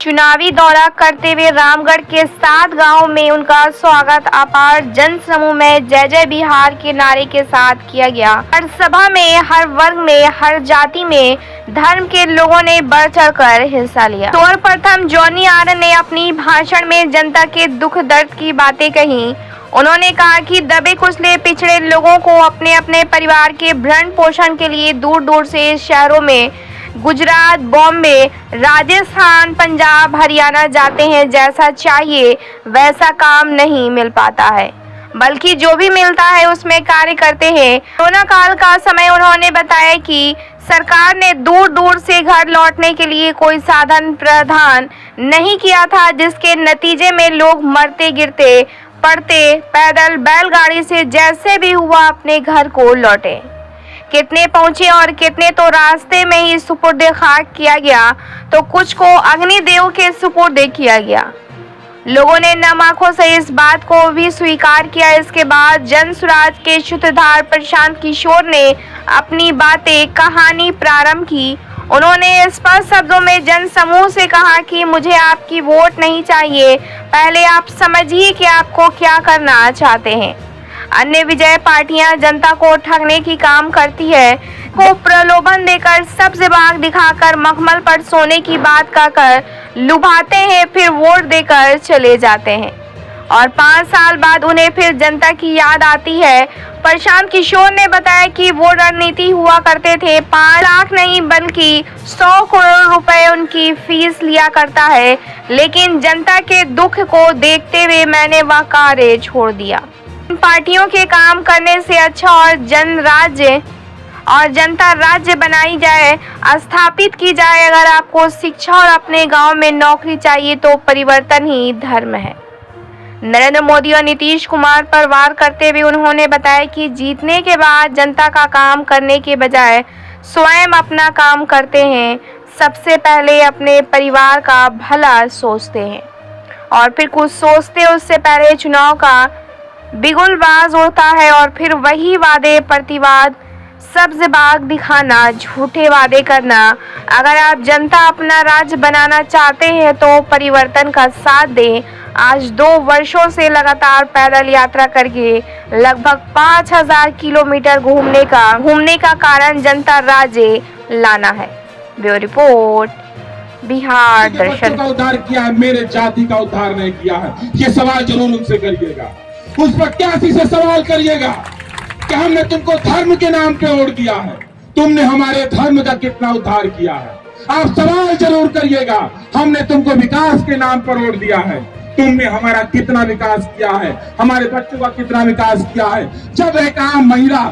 चुनावी दौरा करते हुए रामगढ़ के 7 गांवों में उनका स्वागत अपार जन समूह में जय जय बिहार के नारे के साथ किया गया। हर सभा में, हर वर्ग में, हर जाति में, धर्म के लोगों ने बढ़ चढ़कर हिस्सा लिया। सर्वप्रथम जॉनी आर्यन ने अपनी भाषण में जनता के दुख दर्द की बातें कही। उन्होंने कहा कि दबे कुचले पिछड़े लोगों को अपने अपने परिवार के भरण पोषण के लिए दूर दूर से शहरों में गुजरात, बॉम्बे, राजस्थान, पंजाब, हरियाणा जाते हैं। जैसा चाहिए वैसा काम नहीं मिल पाता है, बल्कि जो भी मिलता है उसमें कार्य करते हैं। कोरोना काल का समय उन्होंने बताया कि सरकार ने दूर दूर से घर लौटने के लिए कोई साधन प्रदान नहीं किया था, जिसके नतीजे में लोग मरते गिरते पड़ते पैदल बैलगाड़ी से जैसे भी हुआ अपने घर को लौटे। कितने पहुंचे और कितने तो रास्ते में ही सुपुर्द खाक किया गया, तो कुछ को अग्निदेव के सुपुर्द किया गया। लोगों ने नम आंखों से इस बात को भी स्वीकार किया। इसके बाद जन स्वराज के सूत्रधार प्रशांत किशोर ने अपनी बातें कहानी प्रारंभ की। उन्होंने स्पष्ट शब्दों में जन समूह से कहा कि मुझे आपकी वोट नहीं चाहिए, पहले आप समझिए कि आपको क्या करना चाहते हैं। अन्य विजय पार्टियां जनता को ठगने की काम करती है, को प्रलोभन देकर सब्ज बाग दिखाकर मखमल पर सोने की बात कहकर लुभाते हैं, फिर वोट देकर चले जाते हैं और 5 साल बाद उन्हें फिर जनता की याद आती है। प्रशांत किशोर ने बताया कि वो रणनीति हुआ करते थे। 5 लाख नहीं बल्कि 100 करोड़ रुपए उनकी फीस लिया करता है, लेकिन जनता के दुख को देखते हुए मैंने वह कार्य छोड़ दिया। पार्टियों के काम करने से अच्छा और जनता राज्य बनाई जाए, स्थापित की जाए। अगर आपको शिक्षा और अपने गांव में नौकरी चाहिए तो परिवर्तन ही धर्म है। नरेंद्र मोदी और नीतीश कुमार पर वार करते हुए उन्होंने बताया कि जीतने के बाद जनता का काम करने के बजाय स्वयं अपना काम करते हैं। सबसे पहले अपने परिवार का भला सोचते हैं और फिर कुछ सोचते उससे पहले चुनाव का बिगुलबाज होता है और फिर वही वादे प्रतिवाद, सब्ज बाग दिखाना, झूठे वादे करना। अगर आप जनता अपना राज्य बनाना चाहते हैं तो परिवर्तन का साथ दें। आज 2 वर्षों से लगातार पैदल यात्रा करके लगभग 5000 किलोमीटर घूमने का कारण जनता राज्य लाना है। ब्यूरो रिपोर्ट, बिहार दर्शन। का उद्धार किया है, मेरे जाति का उद्धार नहीं किया है। ये सवाल जरूर उनसे करिएगा, उस प्रत्याशी से सवाल करिएगा कि हमने तुमको धर्म के नाम पे वोट दिया है, तुमने हमारे धर्म का कितना उद्धार किया है। आप सवाल जरूर करिएगा, हमने तुमको विकास के नाम पर वोट दिया है, तुमने हमारा कितना विकास किया है, हमारे बच्चों का कितना विकास किया है। जब एक आम महिला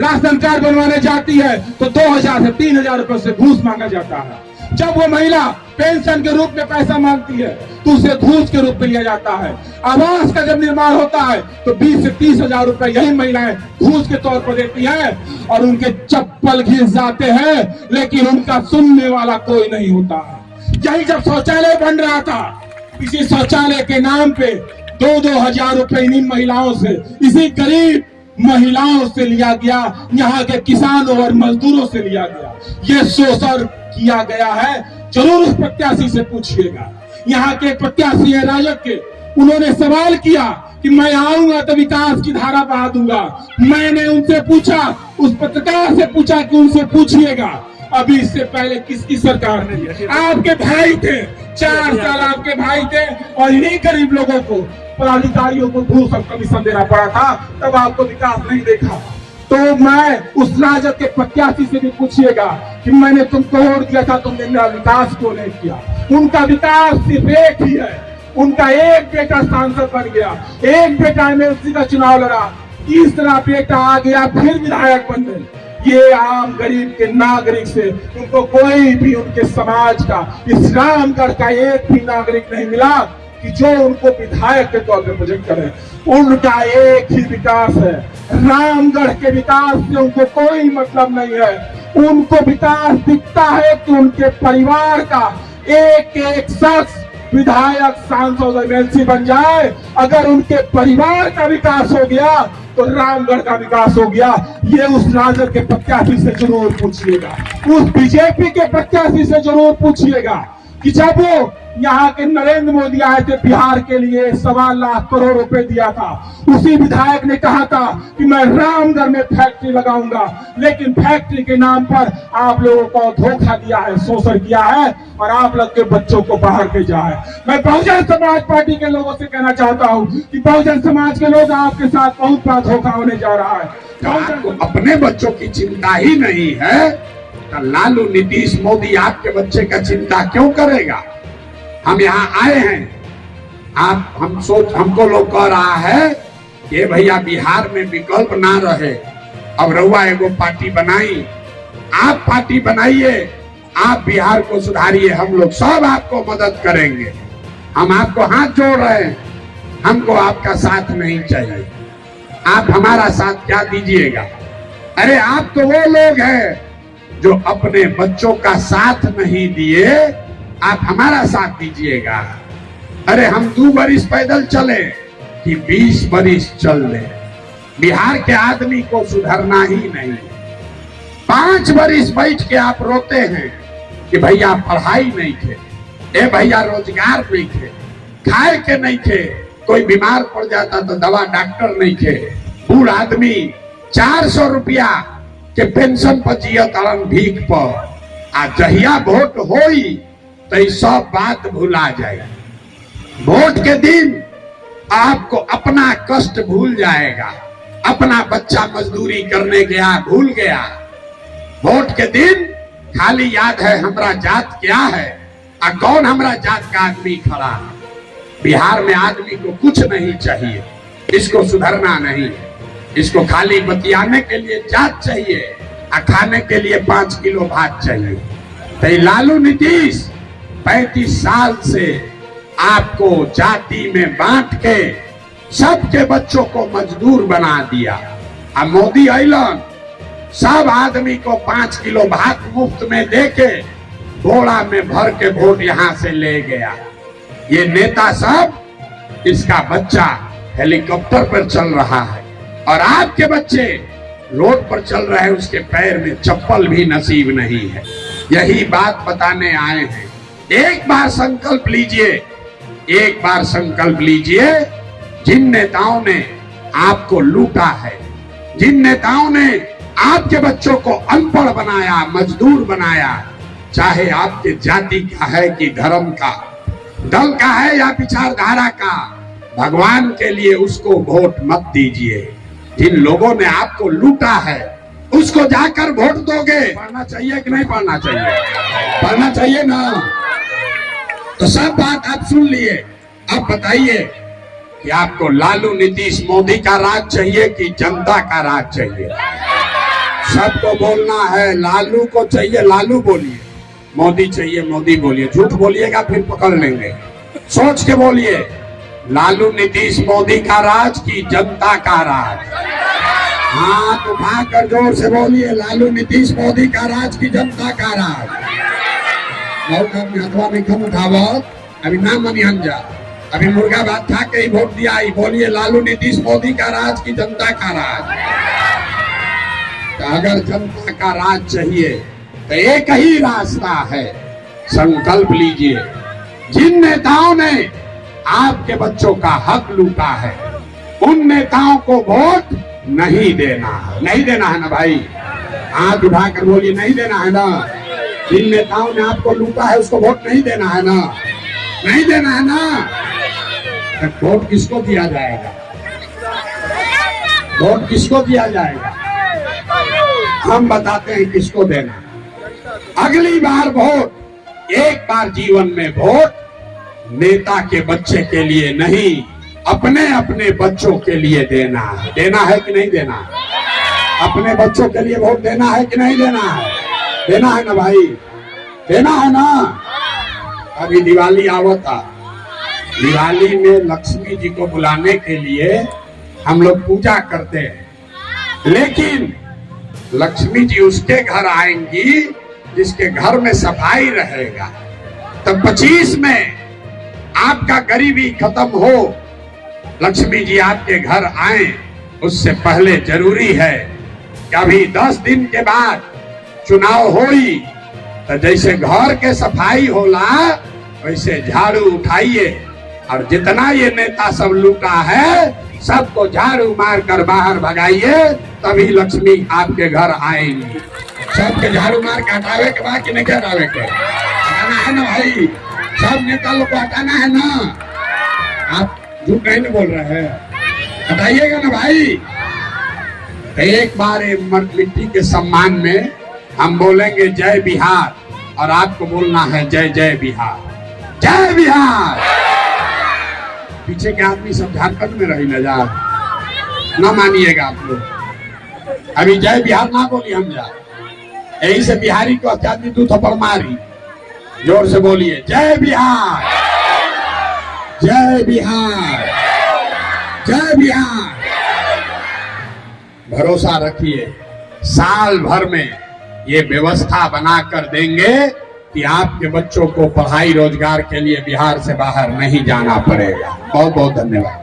राशन कार्ड बनवाने जाती है तो 2000 से 3000 रुपए से घूस मांगा जाता है। जब वो महिला पेंशन के रूप में पैसा मांगती है तो उसे घूस के रूप में लिया जाता है। आवास का जब निर्माण होता है तो 20 से 30 हजार रुपए यही महिलाएं घूस के तौर पर देती हैं और उनके चप्पल घिस जाते हैं, लेकिन उनका सुनने वाला कोई नहीं होता है। यही जब शौचालय बन रहा था, इसी शौचालय के नाम पे 2-2 हजार रुपए इन्हीं महिलाओं से, इसी गरीब महिलाओं से लिया गया, यहाँ के किसानों और मजदूरों से लिया गया। ये शोषण किया गया है। जरूर उस प्रत्याशी से पूछिएगा। यहाँ के प्रत्याशी है राजग के, उन्होंने सवाल किया कि मैं आऊंगा तो विकास की धारा बहा दूंगा। मैंने उनसे पूछा, उस पत्रकार से पूछा कि उनसे पूछिएगा अभी इससे पहले किसकी सरकार ने, आपके भाई थे, 4 साल आपके भाई थे और इन्हीं गरीब लोगों को, पदाधिकारियों को घूस और कमीशन देना पड़ा था, तब आपको विकास नहीं देखा। तो मैं उस राजग के प्रत्याशी से भी पूछिएगा कि मैंने तुमको वोट दिया था, तुमने मेरा विकास क्यों नहीं किया। उनका विकास सिर्फ एक ही है, उनका एक बेटा सांसद बन गया, एक बेटा एमएलसी का चुनाव लड़ा, तीसरा बेटा आ गया फिर विधायक बन गए। ये आम गरीब के नागरिक से उनको कोई भी उनके समाज का, इस रामगढ़ का एक भी नागरिक नहीं मिला कि जो उनको विधायक के तौर पर प्रेजेंट करे। उनका एक ही विकास है, रामगढ़ के विकास से उनको कोई मतलब नहीं है। उनको विकास दिखता है कि उनके परिवार का एक एक शख्स विधायक, सांसद, एमएलसी बन जाए। अगर उनके परिवार का विकास हो गया तो रामगढ़ का विकास हो गया। ये उस राजग के प्रत्याशी से जरूर पूछिएगा, उस बीजेपी के प्रत्याशी से जरूर पूछिएगा कि जब वो यहाँ के नरेंद्र मोदी आए थे बिहार के लिए, 1.25 लाख करोड़ रुपए दिया था। उसी विधायक ने कहा था कि मैं रामगढ़ में फैक्ट्री लगाऊंगा, लेकिन फैक्ट्री के नाम पर आप लोगों को धोखा दिया है, शोषण किया है और आप लोग के बच्चों को बाहर भेजा है। मैं बहुजन समाज पार्टी के लोगों से कहना चाहता हूँ कि बहुजन समाज के लोग आपके साथ बहुत बड़ा धोखा होने जा रहा है। आपको अपने बच्चों की चिंता ही नहीं है तो लालू नीतीश मोदी आपके बच्चे का चिंता क्यों करेगा? हम यहाँ आए हैं, हमको लोग कह रहा है कि भैया बिहार में विकल्प ना रहे, अब रउआ एगो पार्टी बनाई, आप पार्टी बनाइए, आप बिहार को सुधारिए, हम लोग सब आपको मदद करेंगे। हम आपको हाथ जोड़ रहे हैं, हमको आपका साथ नहीं चाहिए। आप हमारा साथ क्या दीजिएगा? अरे आप तो वो लोग हैं जो अपने बच्चों का साथ नहीं दिए, आप हमारा साथ दीजिएगा। अरे हम 2 बरिस पैदल चले कि 20 बरिस चल ले, बिहार के आदमी को सुधरना ही नहीं। 5 बरिस बैठ के आप रोते हैं कि भैया पढ़ाई नहीं थे, ए भैया रोजगार नहीं थे, खाए के नहीं थे, कोई बीमार पड़ जाता तो दवा डॉक्टर नहीं थे, बूढ़ आदमी 400 रुपया के पेंशन पर जिया तारन भीख पर। आ जहिया वोट होई तो सब बात भुला जाए। वोट के दिन आपको अपना कष्ट भूल जाएगा, अपना बच्चा मजदूरी करने गया भूल गया। वोट के दिन खाली याद है हमरा जात क्या है और कौन हमरा जात का आदमी खड़ा है। बिहार में आदमी को कुछ नहीं चाहिए, इसको सुधरना नहीं है, इसको खाली बतियाने के लिए जात चाहिए और खाने के लिए 5 किलो भात चाहिए। तो लालू नीतीश 35 साल से आपको जाति में बांट के सबके बच्चों को मजदूर बना दिया। अब मोदी ऐलन सब आदमी को 5 किलो भात मुफ्त में देके बोरा में भर के वोट यहाँ से ले गया। ये नेता सब, इसका बच्चा हेलीकॉप्टर पर चल रहा है और आपके बच्चे रोड पर चल रहे हैं, उसके पैर में चप्पल भी नसीब नहीं है। यही बात बताने आए हैं। एक बार संकल्प लीजिए, एक बार संकल्प लीजिए, जिन नेताओं ने आपको लूटा है, जिन नेताओं ने आपके बच्चों को अनपढ़ बनाया, मजदूर बनाया, चाहे आपके जाति का है कि धर्म का, दल का है या विचारधारा का, भगवान के लिए उसको वोट मत दीजिए। जिन लोगों ने आपको लूटा है उसको जाकर वोट दोगे। पढ़ना चाहिए कि नहीं पढ़ना चाहिए? पढ़ना चाहिए ना। तो सब बात आप सुन लिए। अब बताइए कि आपको लालू नीतीश मोदी का राज चाहिए कि जनता का राज चाहिए? सबको बोलना है, लालू को चाहिए लालू बोलिए, मोदी चाहिए मोदी बोलिए। झूठ बोलिएगा फिर पकड़ लेंगे। सोच के बोलिए, लालू नीतीश मोदी का राज की जनता का राज? हाथ उठाकर जोर से बोलिए, लालू नीतीश मोदी का राज की जनता का राज? अथवा में कम उठावत, अभी नाम मनिहन जा, अभी मुर्गा भात खा के ही वोट दिया ही। बोलिए, लालू नीतीश मोदी का राज की जनता का राज? तो अगर जनता का राज चाहिए तो एक ही रास्ता है, संकल्प लीजिए। जिन नेताओं ने आपके बच्चों का हक लूटा है उन नेताओं को वोट नहीं देना है। नहीं देना है ना भाई? हाथ उठाकर बोलिए, नहीं देना है ना? जिन नेताओं ने आपको लूटा है उसको वोट नहीं देना है ना? नहीं देना है ना? तो वोट किसको दिया जाएगा? वोट किसको दिया जाएगा? हम बताते हैं किसको देना। अगली बार वोट, एक बार जीवन में वोट नेता के बच्चे के लिए नहीं, अपने अपने बच्चों के लिए देना है। देना है कि नहीं देना? अपने बच्चों के लिए वोट देना है कि नहीं देना है? देना है ना भाई? देना है ना? अभी दिवाली आवता, दिवाली में लक्ष्मी जी को बुलाने के लिए हम लोग पूजा करते हैं, लेकिन लक्ष्मी जी उसके घर आएंगी जिसके घर में सफाई रहेगा। तो 25 में आपका गरीबी खत्म हो, लक्ष्मी जी आपके घर आए, उससे पहले जरूरी है कि अभी 10 दिन के बाद चुनाव होई तो जैसे घर के सफाई होला वैसे झाड़ू उठाइए और जितना ये नेता सब लूटा है सबको झाड़ू मार कर बाहर भगाइए, तभी लक्ष्मी आपके घर आएंगी। सबके झाड़ू मार के हटावे के बाद कि नहीं हटावे के? हटाना है ना भाई, सब नेता लोग को हटाना है ना। आप झूठ नहीं बोल रहे हैं, हटाइएगा ना भाई। तो एक बार मिट्टी के सम्मान में हम बोलेंगे जय बिहार, और आपको बोलना है जय जय बिहार, जय बिहार। पीछे के आदमी सब झारखंड में रही न जा, ना मानिएगा आप लोग। अभी जय बिहार ना बोली हम जा, यही से बिहारी को आदमी दू थप्पड़ मारी। जोर से बोलिए जय बिहार, जय बिहार, जय बिहार। भरोसा रखिए, साल भर में ये व्यवस्था बना कर देंगे कि आपके बच्चों को पढ़ाई रोजगार के लिए बिहार से बाहर नहीं जाना पड़ेगा। बहुत बहुत धन्यवाद।